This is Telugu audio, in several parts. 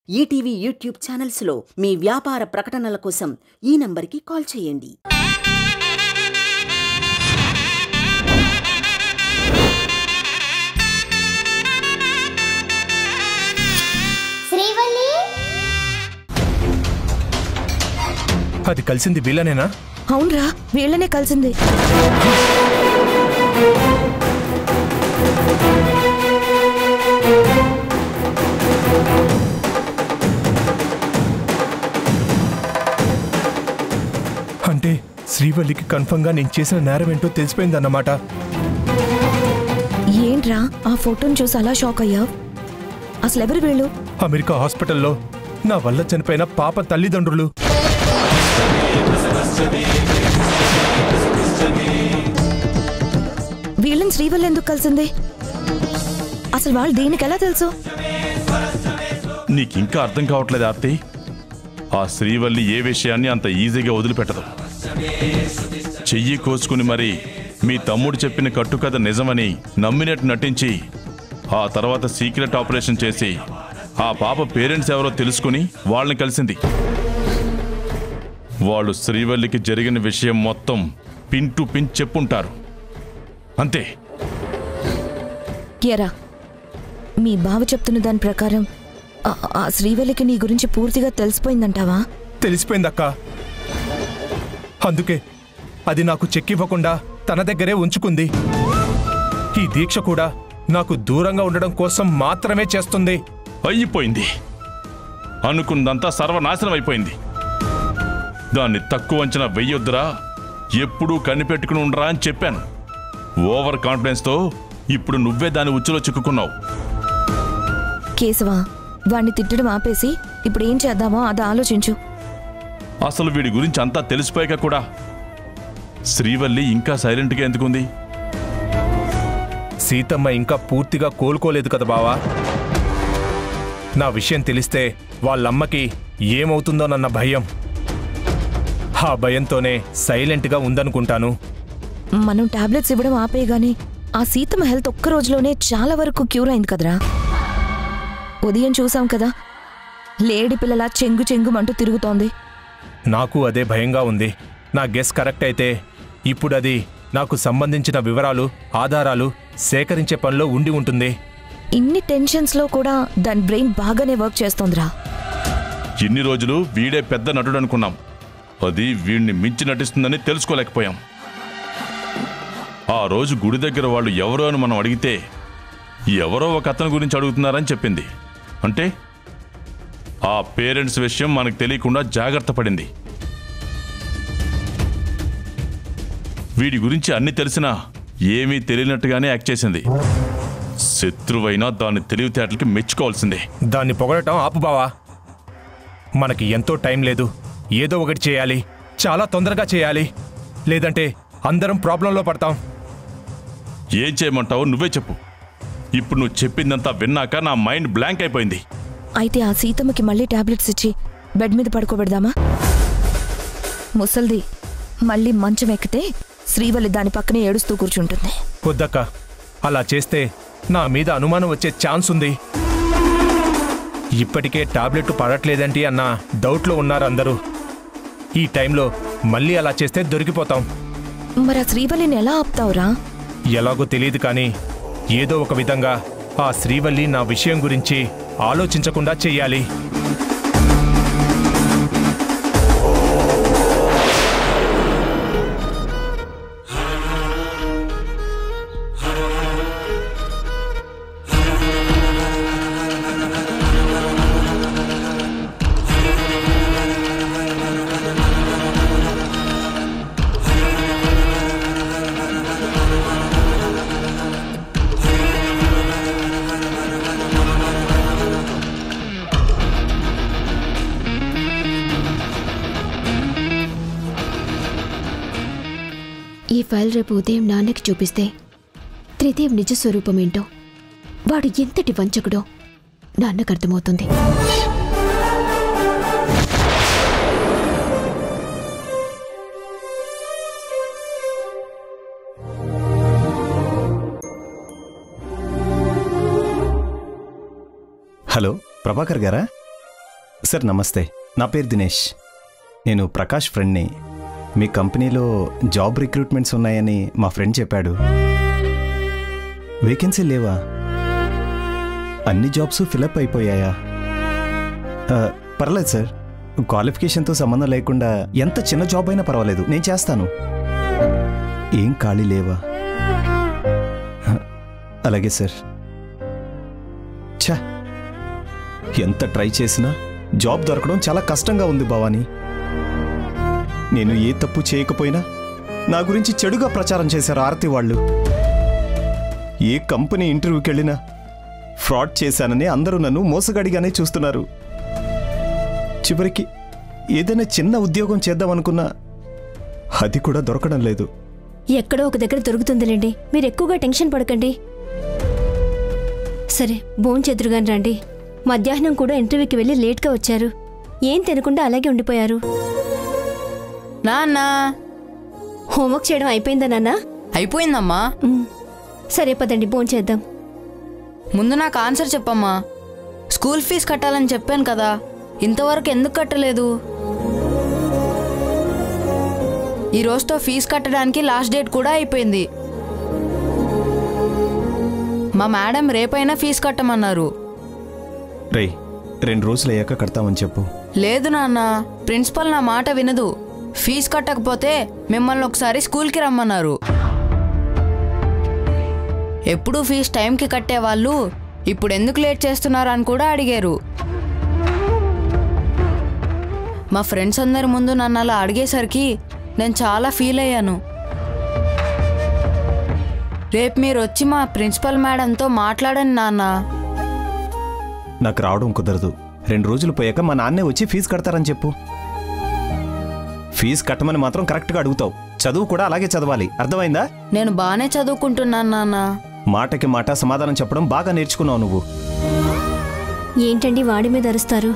ఈటీవీ యూట్యూబ్ ఛానల్స్లో మీ వ్యాపార ప్రకటనల కోసం ఈ నంబర్కి కాల్ చేయండి. అది కలిసింది వీళ్ళనేనా? అవునరా, వీళ్ళనే కలిసింది. అంటే శ్రీవల్లికి కన్ఫర్మ్ గా నేను చేసిన నేరం ఏంటో తెలిసిపోయిందన్నమాట. ఏంట్రా ఆ ఫోటోని చూసి అలా షాక్ అయ్యావు? అసలు ఎవరు వీళ్ళు? అమెరికా హాస్పిటల్లో నా వల్ల చనిపోయిన పాప తల్లిదండ్రులు. వీళ్ళని శ్రీవల్లి ఎందుకు కలిసింది? అసలు వాళ్ళు దీనికి ఎలా తెలుసు? నీకింకా అర్థం కావట్లేదు ఆర్తి. ఆ శ్రీవల్లి ఏ విషయాన్ని అంత ఈజీగా వదిలిపెట్టదు. చెయ్యి కోసుకుని మరి మీ తమ్ముడు చెప్పిన కట్టుకథ నిజమని నమ్మినట్టు నటించి ఆ తర్వాత సీక్రెట్ ఆపరేషన్ చేసి ఆ పాప పేరెంట్స్ ఎవరో తెలుసుకుని వాళ్ళని కలిసింది. వాళ్ళు శ్రీవల్లికి జరిగిన విషయం మొత్తం పిన్ టు పిన్ చెప్పుంటారు. అంతే. ఎరా, మీ బావ చెప్తున్న దాని ప్రకారం ఆ శ్రీవల్లికి నీ గురించి పూర్తిగా తెలిసిపోయిందంటావా? తెలిసిపోయిందక్క. అందుకే అది నాకు చెక్కివ్వకుండా తన దగ్గరే ఉంచుకుంది. ఈ దీక్ష కూడా నాకు దూరంగా ఉండడం కోసం మాత్రమే చేస్తుంది. అయిపోయింది. అనుకున్నదంతా సర్వనాశనం అయిపోయింది. దాన్ని తక్కువ అంచనా వెయ్యొద్దురా, ఎప్పుడూ కనిపెట్టుకుని ఉండరా అని చెప్పాను. ఓవర్ కాన్ఫిడెన్స్తో ఇప్పుడు నువ్వే దాని ఉచ్చులో చిక్కుకున్నావు. కేశవా, వాణ్ణి తిట్టడం ఆపేసి ఇప్పుడు ఏం చేద్దామో అది ఆలోచించు. అసలు వీడి గురించి అంతా తెలిసిపోయాక కూడా శ్రీవల్లి ఇంకా సైలెంట్గా ఎందుకుంది? సీతమ్మ ఇంకా పూర్తిగా కోలుకోలేదు కదా బావా. నా విషయం తెలిస్తే వాళ్ళమ్మకి ఏమవుతుందోనన్న భయం. ఆ భయంతోనే సైలెంట్గా ఉందనుకుంటాను. మనం టాబ్లెట్స్ ఇవ్వడం ఆపేయగానే ఆ సీతమ్మ హెల్త్ ఒక్క రోజులోనే చాలా వరకు క్యూర్ అయింది కదరా. ఉదయం చూసాం కదా, లేడి పిల్లలా చెంగు చెంగుమంటూ తిరుగుతోంది. నాకు అదే భయంగా ఉంది. నా గెస్ కరెక్ట్ అయితే ఇప్పుడు అది నాకు సంబంధించిన వివరాలు, ఆధారాలు సేకరించే పనిలో ఉండి ఉంటుంది. ఇన్ని టెన్షన్స్లో కూడా దాని బ్రెయిన్ బాగానే వర్క్ చేస్తోందిరా. ఇన్ని రోజులు వీడే పెద్ద నటుడు అనుకున్నాం. అది వీడిని మించి నటిస్తుందని తెలుసుకోలేకపోయాం. ఆ రోజు గుడి దగ్గర వాళ్ళు ఎవరో అని మనం అడిగితే ఎవరో ఒక అతని గురించి అడుగుతున్నారని చెప్పింది. అంటే ఆ పేరెంట్స్ విషయం మనకు తెలియకుండా జాగ్రత్త పడింది. వీడి గురించి అన్ని తెలిసినా ఏమీ తెలియనట్టుగానే యాక్ట్ చేసింది. శత్రువైనా దాని తెలివితేటలకి మెచ్చుకోవాల్సిందే. దాన్ని పొగడటం ఆపు బావా. మనకి ఎంతో టైం లేదు. ఏదో ఒకటి చేయాలి, చాలా తొందరగా చేయాలి. లేదంటే అందరం ప్రాబ్లంలో పడతాం. ఏం చేయమంటావో నువ్వే చెప్పు. ఇప్పుడు నువ్వు చెప్పిందంతా విన్నాక నా మైండ్ బ్లాంక్ అయిపోయింది. అయితే ఆ సీతమ్మకి మళ్ళీ టాబ్లెట్స్ ఇచ్చి బెడ్ మీద పడుకోబెడదామా? ముసల్ది మళ్ళీ మంచం ఎక్కితే శ్రీవల్లి దాని పక్కనే ఏడుస్తూ కూర్చుంటుంది. వద్దక్క, అలా చేస్తే నా మీద అనుమానం వచ్చే ఛాన్స్ ఉంది. ఇప్పటికే టాబ్లెట్ పడట్లేదంటే అన్న డౌట్లో ఉన్నారు అందరూ. ఈ టైంలో మళ్ళీ అలా చేస్తే దొరికిపోతాం. మరి ఆ శ్రీవల్లిని ఎలా ఆపుతావురా? ఎలాగో తెలియదు కానీ ఏదో ఒక విధంగా ఆ శ్రీవల్లి నా విషయం గురించి ఆలోచించకుండా చెయ్యాలి. ఈ ఫైల్ రేపు ఉదయం నాన్నకి చూపిస్తే త్రిదేవ్ నిజ స్వరూపమేంటో, వాడు ఎంతటి వంచకుడో నాన్నకు అర్థమవుతుంది. హలో ప్రభాకర్ గారా? సార్ నమస్తే, నా పేరు దినేష్. నేను ప్రకాష్ ఫ్రెండ్ని. మీ కంపెనీలో జాబ్ రిక్రూట్మెంట్స్ ఉన్నాయని మా ఫ్రెండ్ చెప్పాడు. వేకెన్సీ లేవా? అన్ని జాబ్స్ ఫిలప్ అయిపోయాయా? పర్లేదు సార్, క్వాలిఫికేషన్తో సంబంధం లేకుండా ఎంత చిన్న జాబ్ అయినా పర్వాలేదు, నేను చేస్తాను. ఏం ఖాళీ లేవా? అలాగే సార్. ఛా, ఎంత ట్రై చేసినా జాబ్ దొరకడం చాలా కష్టంగా ఉంది భవానీ. నేను ఏ తప్పు చేయకపోయినా నా గురించి చెడుగా ప్రచారం చేశారు ఆరతి వాళ్ళు. ఏ కంపెనీ ఇంటర్వ్యూకి వెళ్ళినా ఫ్రాడ్ చేశానని అందరూ నన్ను మోసగాడిగానే చూస్తున్నారు. చివరికి ఏదైనా చిన్న ఉద్యోగం చేద్దామనుకున్నా అది కూడా దొరకడం లేదు. ఎక్కడో ఒక దగ్గర దొరుకుతుందిలేండి, మీరు ఎక్కువగా టెన్షన్ పడకండి. సరే, భోంచెదురుగాని రండి. మధ్యాహ్నం కూడా ఇంటర్వ్యూకి వెళ్ళి లేట్గా వచ్చారు. ఏం తినకుండా అలాగే ఉండిపోయారు. నాన్న, హోంవర్క్ చేయడం అయిపోయిందా నాన్న? అయిపోయిందమ్మా. సరే పదండి, భోంచేద్దాం. ముందు నాకు ఆన్సర్ చెప్పమ్మా. స్కూల్ ఫీజు కట్టాలని చెప్పాను కదా, ఇంతవరకు ఎందుకు కట్టలేదు? ఈ రోజుతో ఫీజు కట్టడానికి లాస్ట్ డేట్ కూడా అయిపోయింది. మా మేడం రేపైనా ఫీజు కట్టమన్నారు. రే, 2 రోజులు అయ్యాక కడతామని చెప్పు. లేదు నాన్న, ప్రిన్సిపల్ నా మాట వినదు. ఫీజు కట్టకపోతే మిమ్మల్ని ఒకసారి స్కూల్కి రమ్మన్నారు. ఎప్పుడూ ఫీజు టైంకి కట్టేవాళ్ళు ఇప్పుడు ఎందుకు లేట్ చేస్తున్నారు అని కూడా అడిగారు. మా ఫ్రెండ్స్ అందరి ముందు నన్ను అలా అడిగేసరికి నేను చాలా ఫీల్ అయ్యాను. రేపు మీరు వచ్చి మా ప్రిన్సిపల్ మేడంతో మాట్లాడండి నాన్న. నాకు రావడం కుదరదు. 2 రోజులు పోయాక మా నాన్నే వచ్చి ఫీజు కడతారని చెప్పు. ఫీజు కట్టమని మాత్రం కరెక్ట్గా అడుగుతావు. చదువు కూడా అలాగే చదవాలి, అర్థమైందా? నేను బాగానే చదువుకుంటున్నాను నాన్న. మాటకి మాట సమాధానం చెప్పడం బాగా నేర్చుకున్నావు నువ్వు. ఏంటండి వాడి మీద అరుస్తారు?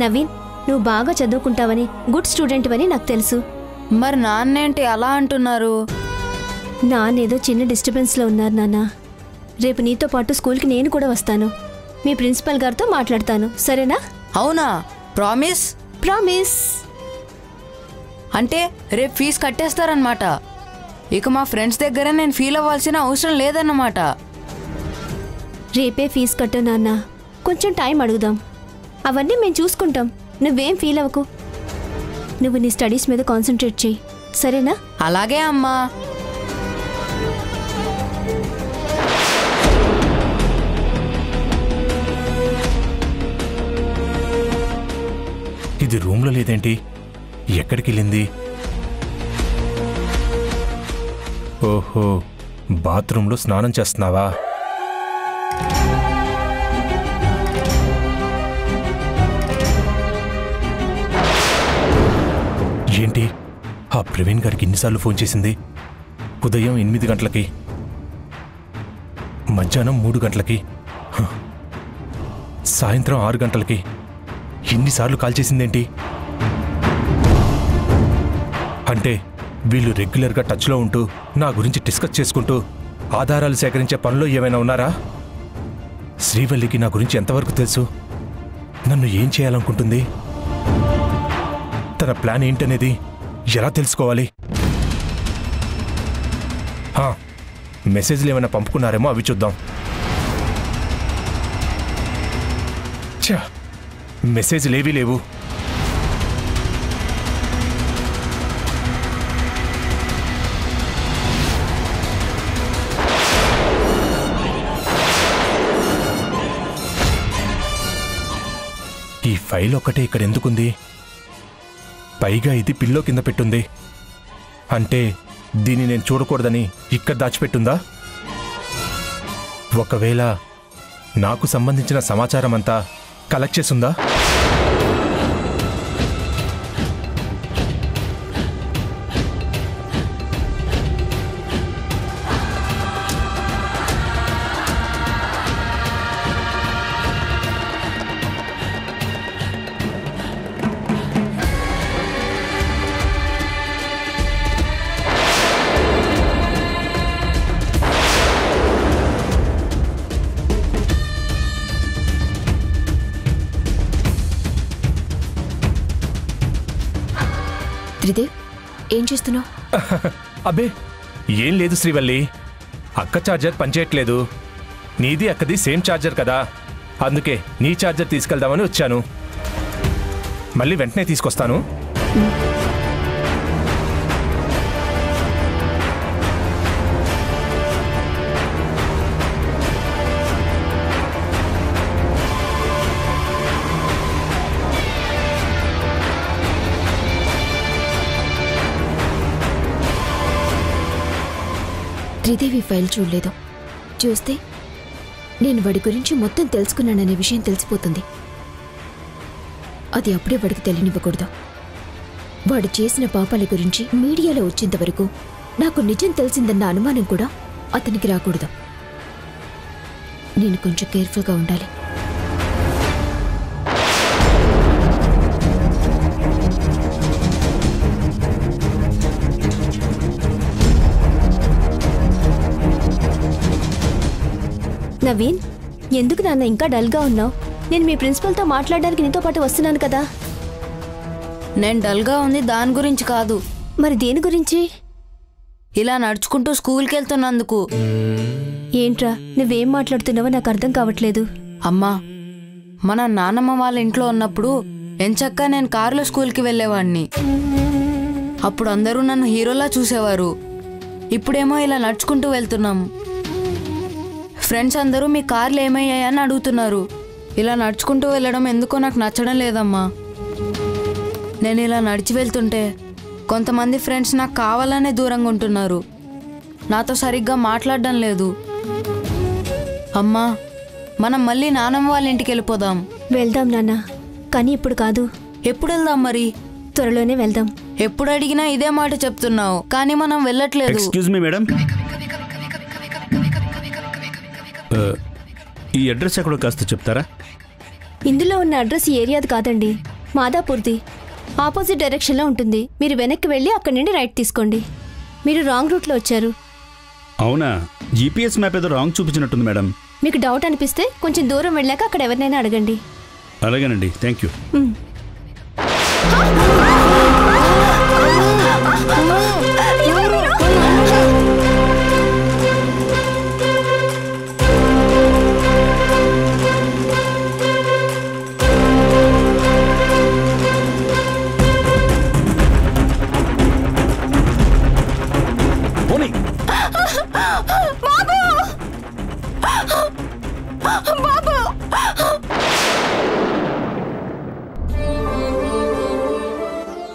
నవీన్, నువ్వు బాగా చదువుకుంటావని, గుడ్ స్టూడెంట్ అని నాకు తెలుసు. మరి నాన్నేంటి అలా అంటున్నారు? నాన్నేదో చిన్న డిస్టర్బెన్స్లో ఉన్నారు నాన్న. రేపు నీతో పాటు స్కూల్కి నేను కూడా వస్తాను. మీ ప్రిన్సిపల్ గారితో మాట్లాడతాను, సరేనా? అవునా? ప్రామిస్? ప్రామిస్. అంటే రేపు ఫీజు కట్టేస్తారనమాట. ఇక మా ఫ్రెండ్స్ దగ్గర నేను ఫీల్ అవ్వాల్సిన అవసరం లేదన్నమాట. రేపే ఫీజు కట్టు నాన్న, కొంచెం టైం అడుగుదాం. అవన్నీ మేము చూసుకుంటాం, నువ్వేం ఫీల్ అవ్వకు. నువ్వు నీ స్టడీస్ మీద కాన్సన్ట్రేట్ చెయ్యి, సరేనా? అలాగే అమ్మా. ఇది రూమ్లో లేదేంటి? ఎక్కడికి వెళ్ళింది? ఓహో, బాత్రూంలో స్నానం చేస్తున్నావా? ఏంటి ఆ ప్రవీణ్ గారికి ఎన్నిసార్లు ఫోన్ చేసింది? ఉదయం 8 గంటలకి, మధ్యాహ్నం 3 గంటలకి, సాయంత్రం 6 గంటలకి. ఎన్నిసార్లు కాల్ చేసిందేంటి? అంటే వీళ్ళు రెగ్యులర్గా టచ్లో ఉంటూ నా గురించి డిస్కస్ చేసుకుంటూ ఆధారాలు సేకరించే పనిలో ఏమైనా ఉన్నారా? శ్రీవల్లికి నా గురించి ఎంతవరకు తెలుసు? నన్ను ఏం చేయాలనుకుంటుంది? తన ప్లాన్ ఏంటనేది ఎలా తెలుసుకోవాలి? మెసేజ్లు ఏమైనా పంపుకున్నారేమో, అవి చూద్దాం. ఛా, మెసేజ్లు ఏవీ లేవు. ఈ ఫైల్ ఒక్కటే ఇక్కడ ఎందుకుంది? పైగా ఇది పిల్లో కింద పెట్టుంది. అంటే దీన్ని నేను చూడకూడదని ఇక్కడ దాచిపెట్టుందా? ఒకవేళ నాకు సంబంధించిన సమాచారం అంతా కలెక్ట్ చేసుందా? త్రిదేవ్, ఏం చేస్తున్నావు? అబ్బే ఏం లేదు శ్రీవల్లి, అక్క ఛార్జర్ పనిచేయట్లేదు. నీది అక్కది సేమ్ ఛార్జర్ కదా, అందుకే నీ ఛార్జర్ తీసుకెళ్దామని వచ్చాను. మళ్ళీ వెంటనే తీసుకొస్తాను. త్రిదేవి ఫైల్ చూడలేదు. చూస్తే నేను వాడి గురించి మొత్తం తెలుసుకున్నాననే విషయం తెలిసిపోతుంది. అది అప్పుడే వాడికి తెలియనివ్వకూడదు. వాడు చేసిన పాపాల గురించి మీడియాలో వచ్చేంత వరకు నాకు నిజం తెలిసిందన్న అనుమానం కూడా అతనికి రాకూడదు. నేను కొంచెం కేర్ఫుల్గా ఉండాలి. నవీన్, ఎందుకు నాన్న ఇంకా డల్గా ఉన్నావు? నేను మీ ప్రిన్సిపల్తో మాట్లాడడానికి నీతో పాటు వస్తున్నాను కదా. నేను డల్గా ఉంది దాని గురించి కాదు. మరి దేని గురించి? ఇలా నడుచుకుంటూ స్కూల్కి వెళ్తున్నందుకు. ఏంట్రా, నువ్వేం మాట్లాడుతున్నావో నాకు అర్థం కావట్లేదు. అమ్మా, మన నాన్నమ్మ వాళ్ళ ఇంట్లో ఉన్నప్పుడు ఎంచక్కా నేను కారులో స్కూల్కి వెళ్ళేవాడిని. అప్పుడు అందరూ నన్ను హీరోలా చూసేవారు. ఇప్పుడేమో ఇలా నడుచుకుంటూ వెళ్తున్నాం. ఫ్రెండ్స్ అందరూ మీ కార్లు ఏమయ్యాయని అడుగుతున్నారు. ఇలా నడుచుకుంటూ వెళ్ళడం ఎందుకో నాకు నచ్చడం లేదమ్మా. నేను ఇలా నడిచి వెళ్తుంటే కొంతమంది ఫ్రెండ్స్ నాకు కావాలనే దూరంగా ఉంటున్నారు. నాతో సరిగ్గా మాట్లాడడం లేదు. అమ్మా, మనం మళ్ళీ నానమ్మ వాళ్ళ ఇంటికి వెళ్ళిపోదాం. వెళ్దాం నాన్న, కానీ ఇప్పుడు కాదు. ఎప్పుడు వెళ్దాం మరి? త్వరలోనే వెళ్దాం. ఎప్పుడు అడిగినా ఇదే మాట చెప్తున్నావు, కానీ మనం వెళ్ళట్లేదు. ఎక్స్క్యూజ్ మీ మేడం, ఈ అడ్రస్ ఎక్కడో కాస్త చెప్తారా? ఇందులో ఉన్న అడ్రస్ ఈ ఏరియాది కాదండి, మాదాపూర్ది. ఆపోజిట్ డైరెక్షన్లో ఉంటుంది. మీరు వెనక్కి వెళ్ళి అక్కడి నుండి రైట్ తీసుకోండి. మీరు రాంగ్ రూట్లో వచ్చారు. అవునా? జీపీఎస్ మ్యాప్ ఏదో రాంగ్ చూపించినట్టుంది మేడం. మీకు డౌట్ అనిపిస్తే కొంచెం దూరం వెళ్ళాక అక్కడ ఎవరినైనా అడగండి. అలాగేనండి, థ్యాంక్ యూ.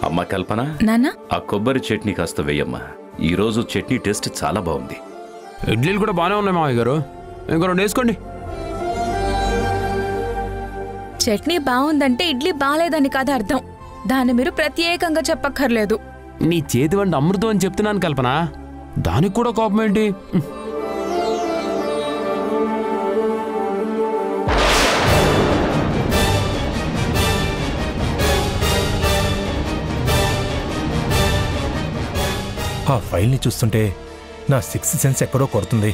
అమ్మా కల్పన, నాన్నా, ఆ కొబ్బరి చట్నీ కాస్త వేయమ్మా. ఈరోజు చట్నీ టేస్ట్ చాలా బాగుంది. ఇడ్లీలు కూడా బాగానే ఉన్నాయి మావయ్య గారు, ఇంకో 2 వేసుకోండి. చట్నీ బాగుందంటే ఇడ్లీ బాగాలేదని కాదు అర్థం. దాన్ని మీరు ప్రత్యేకంగా చెప్పక్కర్లేదు. నీ చేతి వంట అమృతం అని చెప్తున్నాను కల్పన, దానికి కూడా కోపం ఏంటి? ఆ ఫైల్ని చూస్తుంటే నా 6th సెన్స్ ఎక్కడో కొడుతుంది.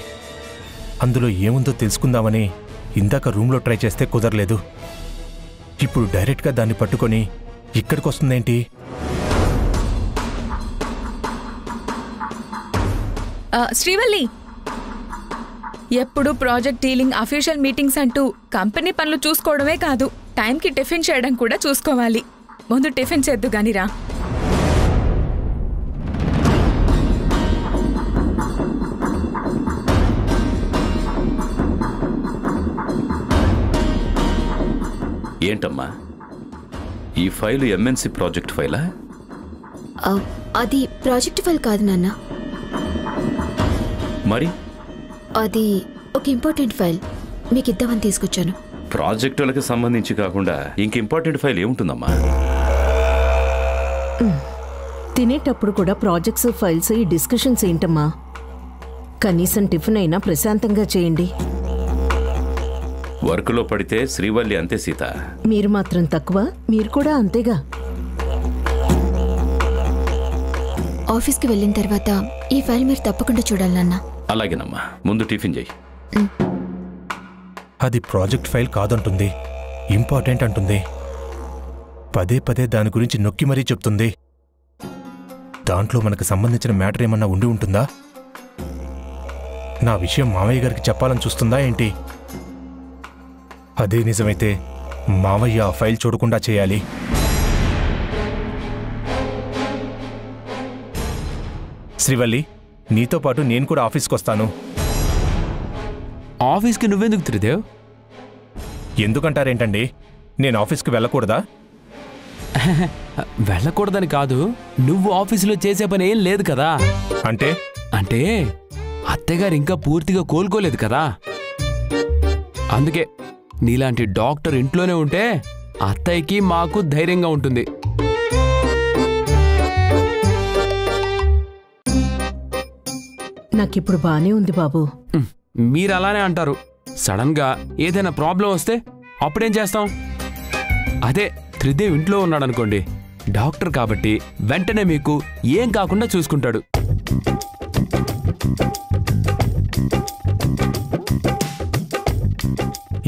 అందులో ఏముందో తెలుసుకుందామని ఇందాక రూమ్లో ట్రై చేస్తే కుదరలేదు. ఇప్పుడు డైరెక్ట్గా దాన్ని పట్టుకొని ఇక్కడికి వస్తుందేంటి? శ్రీవల్లి, ఎప్పుడు ప్రాజెక్ట్ డీలింగ్, అఫీషియల్ మీటింగ్స్ అంటూ కంపెనీ పనులు చూసుకోవడమే కాదు, టైంకి టిఫిన్ చేయడం కూడా చూసుకోవాలి. ముందు టిఫిన్ చేద్దు గానిరా. ఏంటమ్మా, ఈ ఫైలు ఎంఎన్సి ప్రాజెక్ట్ ఫైలా? అది ప్రాజెక్ట్ ఫైల్ కాదు నాన్న. మరి అది ఒక ఇంపార్టెంట్ ఫైల్ మీకు ఇద్దామని తీసుకొచ్చాను. ప్రాజెక్టులకు సంబంధించి కాకుండా ఇంక ఇంపార్టెంట్ ఫైల్ ఏముంటుందమ్మా? తినేటప్పుడు కూడా ప్రాజెక్ట్స్, ఫైల్స్, ఈ డిస్కషన్స్ ఏంటమ్మా? కనీసం టిఫిన్ అయినా ప్రశాంతంగా చేయండి. వర్క్లో పడితే శ్రీవల్లి అంతే సీత. మీరు మాత్రం తక్కువ, మీరు కూడా అంతేగా. ఆఫీస్కి వెళ్ళిన తర్వాత ఈ ఫైల్ మీరు తప్పకుండా చూడాలి నాన్న. అలాగేనమ్మా, ముందు టిఫిన్ చెయ్యి. అది ప్రాజెక్ట్ ఫైల్ కాదంటుంది, ఇంపార్టెంట్ అంటుంది. పదే పదే దాని గురించి నొక్కి మరీ చెప్తుంది. దాంట్లో మనకు సంబంధించిన మ్యాటర్ ఏమన్నా ఉండి ఉంటుందా? నా విషయం మావయ్య గారికి చెప్పాలని చూస్తుందా ఏంటి? అదే నిజమైతే మావయ్య ఆ ఫైల్ చూడకుండా చేయాలి. శ్రీవల్లి, నీతో పాటు నేను కూడా ఆఫీస్కి వస్తాను. ఆఫీస్కి నువ్వెందుకు త్రిదేవ్? ఎందుకంటారేంటండి? నేను ఆఫీస్కి వెళ్ళకూడదా? వెళ్ళకూడదని కాదు, నువ్వు ఆఫీసులో చేసే పని ఏం లేదు కదా. అంటే అంటే అత్తయ్యగారు ఇంకా పూర్తిగా కోలుకోలేదు కదా. అందుకే నీలాంటి డాక్టర్ ఇంట్లోనే ఉంటే అత్తయ్యకి మాకు ధైర్యంగా ఉంటుంది. నాకిప్పుడు బానే ఉంది బాబు. మీరు అలానే అంటారు. సడన్ గా ఏదైనా ప్రాబ్లం వస్తే అప్పుడేం చేస్తాం? అదే త్రిదేవ్ ఇంట్లో ఉన్నాడనుకోండి, డాక్టర్ కాబట్టి వెంటనే మీకు ఏం కాకుండా చూసుకుంటాడు.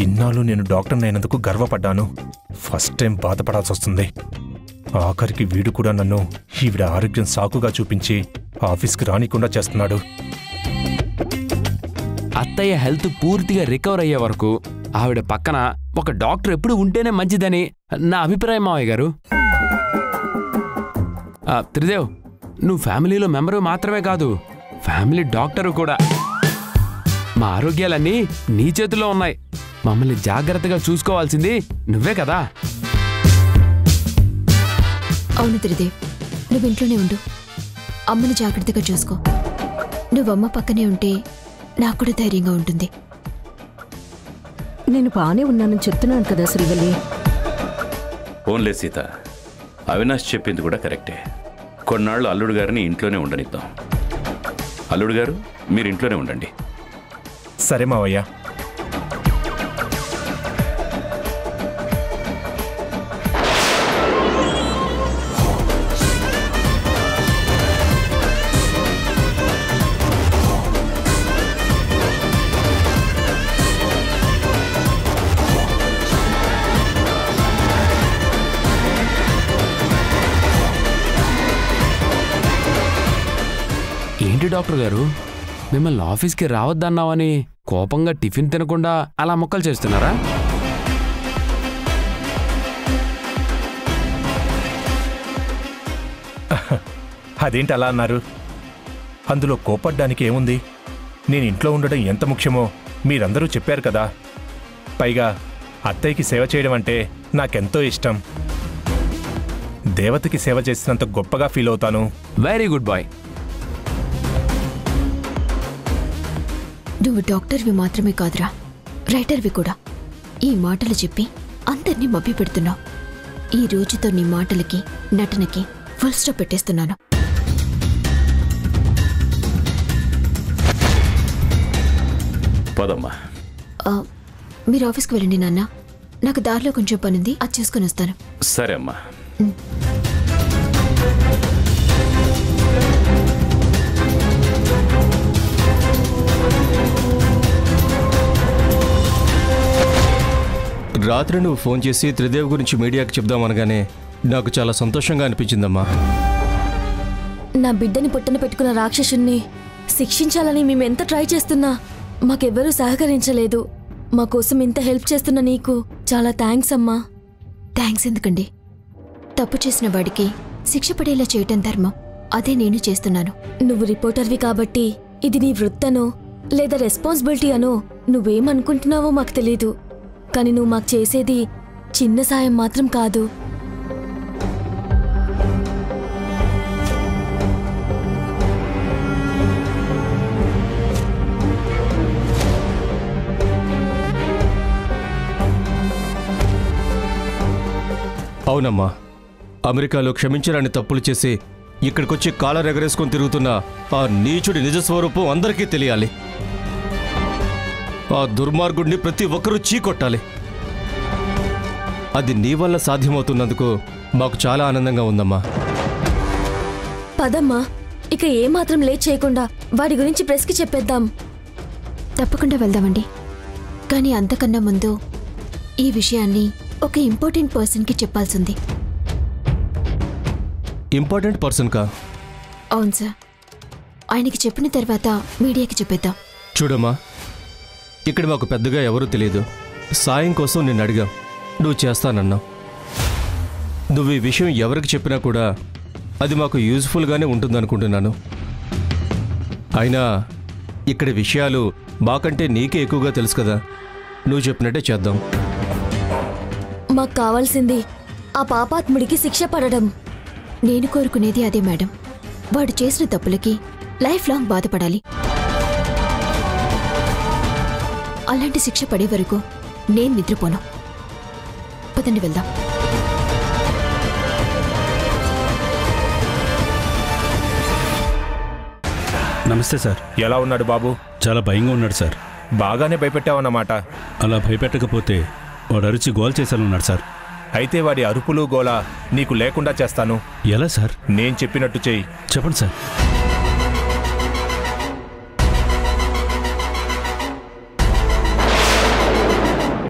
ఇన్నాళ్ళు నేను డాక్టర్ని అయినందుకు గర్వపడ్డాను. ఫస్ట్ టైం బాధపడాల్సి వస్తుంది. ఆఖరికి వీడు కూడా నన్ను ఈవిడ ఆరోగ్యం సాకుగా చూపించి ఆఫీస్కి రానికుండా చేస్తున్నాడు. అత్తయ్య హెల్త్ పూర్తిగా రికవర్ అయ్యే వరకు ఆవిడ పక్కన ఒక డాక్టర్ ఎప్పుడు ఉంటేనే మంచిదని నా అభిప్రాయం మావయ్య గారు. త్రిదేవ్, నువ్వు ఫ్యామిలీలో మెంబరు మాత్రమే కాదు, ఫ్యామిలీ డాక్టరు కూడా. మా ఆరోగ్యాలన్నీ నీ చేతిలో ఉన్నాయి. మమ్మల్ని జాగ్రత్తగా చూసుకోవాల్సింది నువ్వే కదా. అవును త్రిదేవ్, నువ్వు ఇంట్లోనే ఉండు. అమ్మని జాగ్రత్తగా చూసుకో. నువ్వమ్మ పక్కనే ఉంటే నాకు కూడా ధైర్యంగా ఉంటుంది. నేను బానే ఉన్నానని చెప్తున్నాను కదా శ్రీవల్లి. ఓన్లే సీత, అవినాష్ చెప్పింది కూడా కరెక్టే. కొన్నాళ్ళు అల్లుడు గారిని ఇంట్లోనే ఉండనిద్దాం. అల్లుడు గారు, మీరు ఇంట్లోనే ఉండండి. సరే మావయ్య. ఏంటి డాక్టర్ గారు, మిమ్మల్ని ఆఫీస్కి రావద్దన్నావని కోపంగా టిఫిన్ తినకుండా అలా మొక్కలు చేస్తున్నారా? అదేంటి అలా అన్నారు? అందులో కోపడ్డానికి ఏముంది? నేను ఇంట్లో ఉండడం ఎంత ముఖ్యమో మీరందరూ చెప్పారు కదా. పైగా అత్తయ్యకి సేవ చేయడం అంటే నాకెంతో ఇష్టం. దేవతకి సేవ చేసినంత గొప్పగా ఫీల్ అవుతాను. Very good boy. నువ్వు డాక్టర్వి మాత్రమే కాదురా, రైటర్వి కూడా. ఈ మాటలు చెప్పి అందరినీ మభ్య పెడుతున్నావు. ఈ రోజుతో నీ మాటలకి, నటనకి ఫుల్ స్టాప్ పెట్టేస్తున్నాను. పదమ్మా. మీరు ఆఫీస్కి వెళ్ళండి నాన్న. నాకు దారిలో కొంచెం పనుంది, అది చేసుకుని వస్తాను. సరే అమ్మా. రాత్రి నువ్వు ఫోన్ చేసి త్రిదేవ్ గురించి మీడియాకి చెప్దామనగానే నాకు చాలా సంతోషంగా అనిపించిందమ్మా. నా బిడ్డని పుట్టన పెట్టుకున్న రాక్షసుణ్ణి శిక్షించాలని మేము ఎంత ట్రై చేస్తున్నా మాకెవ్వరూ సహకరించలేదు. మా కోసం ఇంత హెల్ప్ చేస్తున్న నీకు చాలా థ్యాంక్స్ అమ్మా. థ్యాంక్స్ ఎందుకండి? తప్పు చేసిన వాడికి శిక్ష పడేలా చేయటం ధర్మం. అదే నేను చేస్తున్నాను. నువ్వు రిపోర్టర్వి కాబట్టి ఇది నీ వృత్తనో లేదా రెస్పాన్సిబిలిటీ అనో నువ్వేమనుకుంటున్నావో మాకు తెలీదు. కానీ నువ్వు మాకు చేసేది చిన్న సాయం మాత్రం కాదు. అవునమ్మా, అమెరికాలో క్షమించరాని తప్పులు చేసి ఇక్కడికొచ్చి కాలర్ ఎగరేసుకొని తిరుగుతున్న ఆ నీచుడి నిజస్వరూపం అందరికీ తెలియాలి. ఆ దుర్మార్గుడిని ప్రతి ఒక్కరూ చీకొట్టాలి. అది నీ వల్ల సాధ్యమవుతున్నందుకు మాకు చాలా ఆనందంగా ఉందమ్మా. పదమ్మా, ఇక ఏమాత్రం లేట్ చేయకుండా వాడి గురించి ప్రెస్కి చెప్పేద్దాం. తప్పకుండా వెళ్దామండి. కానీ అంతకన్నా ముందు ఈ విషయాన్ని ఒక ఇంపార్టెంట్ పర్సన్కి చెప్పాల్సింది. ఇంపార్టెంట్ పర్సన్ కా? అవును సార్. ఆయనకి చెప్పిన తర్వాత మీడియాకి చెప్పేద్దాం. చూడమ్మా, ఇక్కడ మాకు పెద్దగా ఎవరూ తెలియదు. సాయం కోసం నిన్ను అడిగాం, నువ్వు చేస్తానన్నావు. నువ్వు ఈ విషయం ఎవరికి చెప్పినా కూడా అది మాకు యూజ్ఫుల్గానే ఉంటుందనుకుంటున్నాను. అయినా ఇక్కడ విషయాలు మాకంటే నీకే ఎక్కువగా తెలుసు కదా, నువ్వు చెప్పినట్టే చేద్దాం. మాకు కావాల్సింది ఆ పాపాత్ముడికి శిక్ష పడడం. నేను కోరుకునేది అదే మేడం. వాడు చేసిన తప్పులకి లైఫ్ లాంగ్ బాధపడాలి. అలాంటి శిక్ష పడే వరకు నేను నిద్రపోను. పదండి వెళ్దాం. నమస్తే సార్. ఎలా ఉన్నాడు బాబు? చాలా భయంగా ఉన్నాడు సార్. బాగానే భయపెట్టావన్నమాట. అలా భయపెట్టకపోతే వాడు అరిచి గోల్ చేశానున్నాడు సార్. అయితే వాడి అరుపులు గోల నీకు లేకుండా చేస్తాను. ఎలా సార్? నేను చెప్పినట్టు చెయ్యి. చెప్పండి సార్.